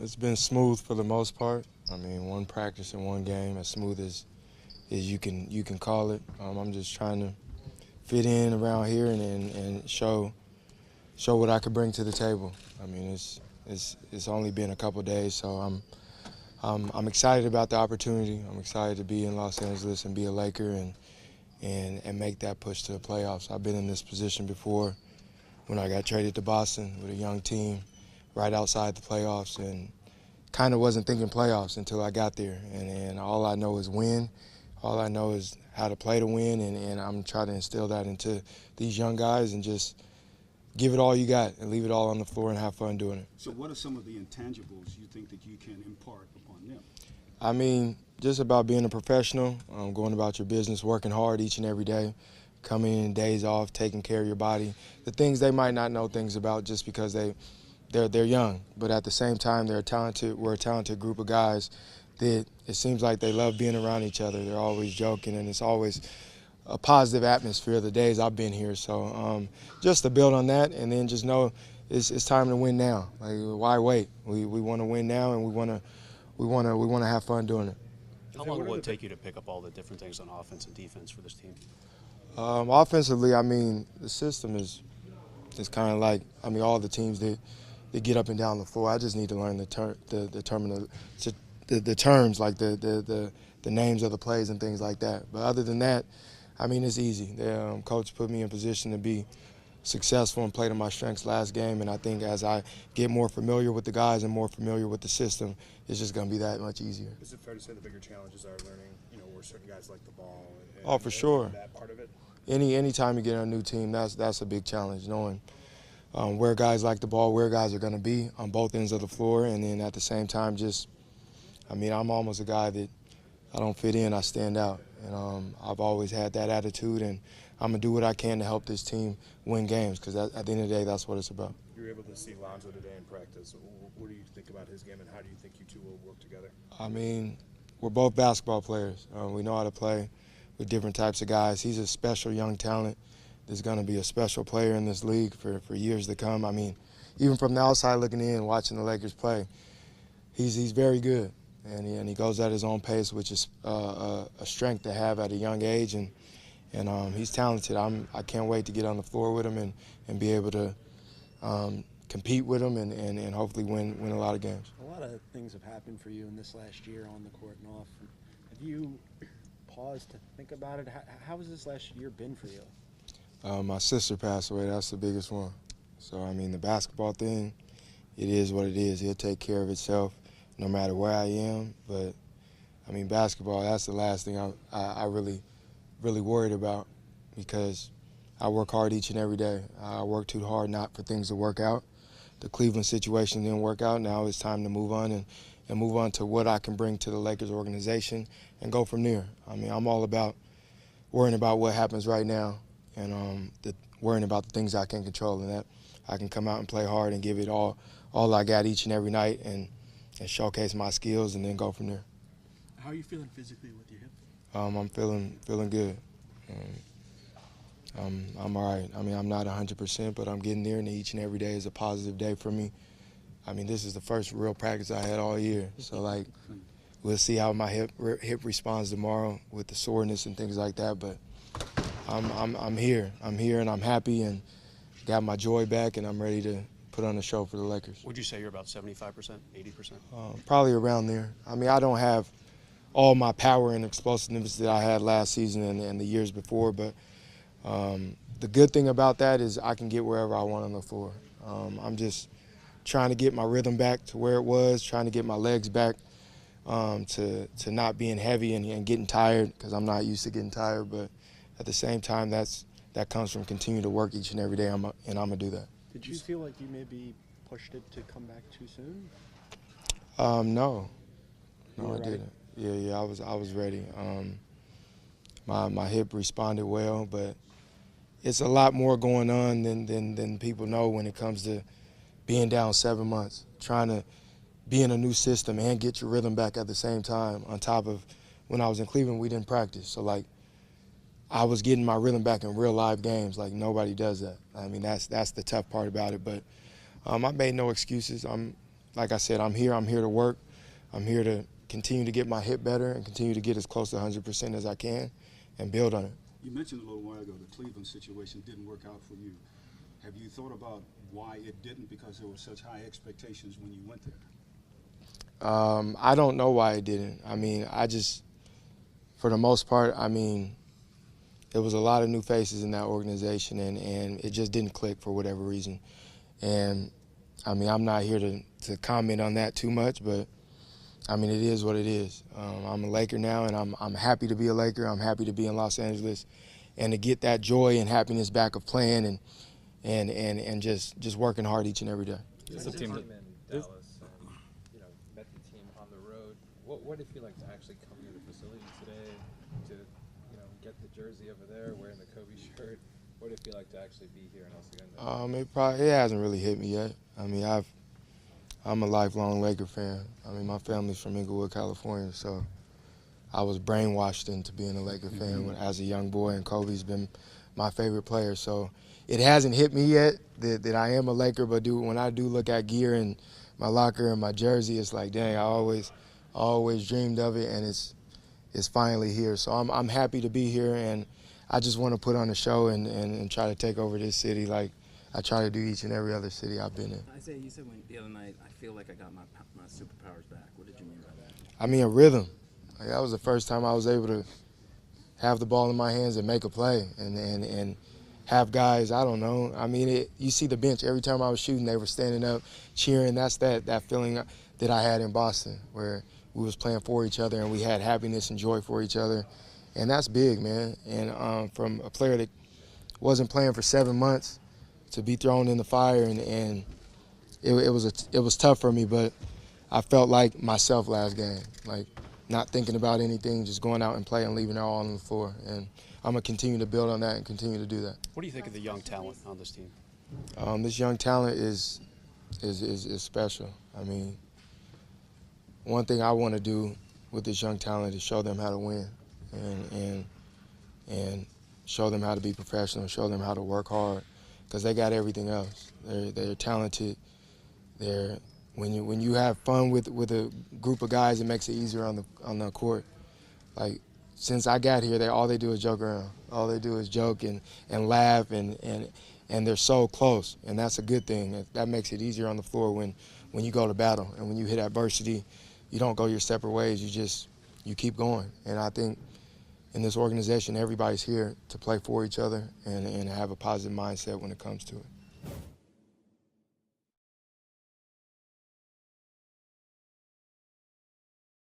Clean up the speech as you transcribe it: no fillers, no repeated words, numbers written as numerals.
It's been smooth for the most part. I mean, one practice and one game, as smooth as you can call it. I'm just trying to fit in around here and show what I could bring to the table. I mean, it's only been a couple days, so I'm excited about the opportunity. I'm excited to be in Los Angeles and be a Laker and make that push to the playoffs. I've been in this position before when I got traded to Boston with a young team right outside the playoffs, and kind of wasn't thinking playoffs until I got there. And all I know is win. All I know is how to play to win, and I'm trying to instill that into these young guys and just give it all you got and leave it all on the floor and have fun doing it. So what are some of the intangibles you think that you can impart upon them? I mean, just about being a professional, going about your business, working hard each and every day, coming in days off, taking care of your body, the things they might not know things about just because they're young, but at the same time we're a talented group of guys that it seems like they love being around each other. They're always joking, and it's always a positive atmosphere the days I've been here. So just to build on that, and then just know it's time to win now. Like, why wait? We want to win now, and we want to have fun doing it. How long will it take you to pick up all the different things on offense and defense for this team? Offensively, I mean, the system is kind of like, I mean, all the teams that get up and down the floor. I just need to learn the terms, like the names of the plays and things like that. But other than that, I mean, it's easy. The coach put me in position to be successful and play to my strengths last game, and I think as I get more familiar with the guys and more familiar with the system, it's just going to be that much easier. Is it fair to say the bigger challenges are learning, where certain guys like the ball? Oh, for sure. That part of it? Any time you get on a new team, that's a big challenge, knowing where guys like the ball, where guys are going to be on both ends of the floor, and then at the same time I'm almost a guy that I don't fit in, I stand out. And I've always had that attitude, and I'm going to do what I can to help this team win games, because at the end of the day, that's what it's about. You were able to see Lonzo today in practice. What do you think about his game, and how do you think you two will work together? I mean, we're both basketball players. We know how to play with different types of guys. He's a special young talent that's going to be a special player in this league for years to come. I mean, even from the outside looking in, watching the Lakers play, he's very good. And he goes at his own pace, which is a strength to have at a young age. And he's talented. I can't wait to get on the floor with him and be able to compete with him and hopefully win a lot of games. A lot of things have happened for you in this last year on the court and off. Have you paused to think about it? How has this last year been for you? My sister passed away. That's the biggest one. So, I mean, the basketball thing, it is what it is. It'll take care of itself no matter where I am. But, I mean, basketball, that's the last thing I really worried about, because I work hard each and every day. I work too hard not for things to work out. The Cleveland situation didn't work out. Now it's time to move on and move on to what I can bring to the Lakers organization and go from there. I mean, I'm all about worrying about what happens right now and worrying about the things I can control, and that I can come out and play hard and give it all I got each and every night and showcase my skills and then go from there. How are you feeling physically with your hip? I'm feeling good. I'm all right. I mean, I'm not 100%, but I'm getting there, and each and every day is a positive day for me. I mean, this is the first real practice I had all year, so like, we'll see how my hip responds tomorrow with the soreness and things like that. But I'm here. I'm here, and I'm happy, and got my joy back, and I'm ready to put on a show for the Lakers. Would you say you're about 75%, 80%? Probably around there. I mean, I don't have all my power and explosiveness that I had last season and the years before, but the good thing about that is I can get wherever I want on the floor. I'm just trying to get my rhythm back to where it was, trying to get my legs back to not being heavy and getting tired, because I'm not used to getting tired. But at the same time, that comes from continuing to work each and every day, and I'm going to do that. Did you feel like you maybe pushed it to come back too soon? No, I ready? didn't. Yeah, I was ready. My hip responded well, but it's a lot more going on than people know when it comes to being down 7 months, trying to be in a new system and get your rhythm back at the same time. On top of when I was in Cleveland, we didn't practice. So, like, I was getting my rhythm back in real live games. Like, nobody does that. I mean, that's the tough part about it. But I made no excuses. I'm like I said, I'm here to work. I'm here to continue to get my hit better and continue to get as close to 100% as I can and build on it. You mentioned a little while ago the Cleveland situation didn't work out for you. Have you thought about why it didn't, because there were such high expectations when you went there? I don't know why it didn't. I mean, for the most part, I mean, there was a lot of new faces in that organization, and it just didn't click for whatever reason. And, I mean, I'm not here to comment on that too much, but, I mean, it is what it is. I'm a Laker now, and I'm happy to be a Laker. I'm happy to be in Los Angeles and to get that joy and happiness back of playing and just working hard each and every day. It's a team in Dallas, and met the team on the road. What did it feel like to actually come to the facility today, to get the jersey over there, wearing the Kobe shirt? What did it feel like to actually be here in El Segundo? It hasn't really hit me yet. I mean, I'm a lifelong Laker fan. I mean, my family's from Inglewood, California, so I was brainwashed into being a Laker fan as a young boy, and Kobe's been my favorite player. So it hasn't hit me yet that I am a Laker, but when I do look at gear and my locker and my jersey, it's like, dang, I always dreamed of it, and it's finally here. So I'm happy to be here, and I just want to put on a show and try to take over this city like I try to do each and every other city I've been in. Isaiah, you said the other night, I feel like I got my superpowers back. What did you mean by that? I mean, a rhythm. Like, that was the first time I was able to have the ball in my hands and make a play and have guys, I don't know. I mean, you see the bench. Every time I was shooting, they were standing up, cheering. That's that feeling that I had in Boston, where we was playing for each other and we had happiness and joy for each other. And that's big, man. And from a player that wasn't playing for 7 months to be thrown in the fire, and it was tough for me, but I felt like myself last game, like not thinking about anything, just going out and playing and leaving it all on the floor. And I'm going to continue to build on that and continue to do that. What do you think of the young talent on this team? This young talent is special. I mean, one thing I want to do with this young talent is show them how to win and show them how to be professional, show them how to work hard, because they got everything else. They're talented. When you have fun with a group of guys, it makes it easier on the court. Like, since I got here, all they do is joke around. All they do is joke and laugh, and they're so close, and that's a good thing. That makes it easier on the floor when you go to battle, and when you hit adversity, you don't go your separate ways. You keep going. And I think in this organization, everybody's here to play for each other and have a positive mindset when it comes to it.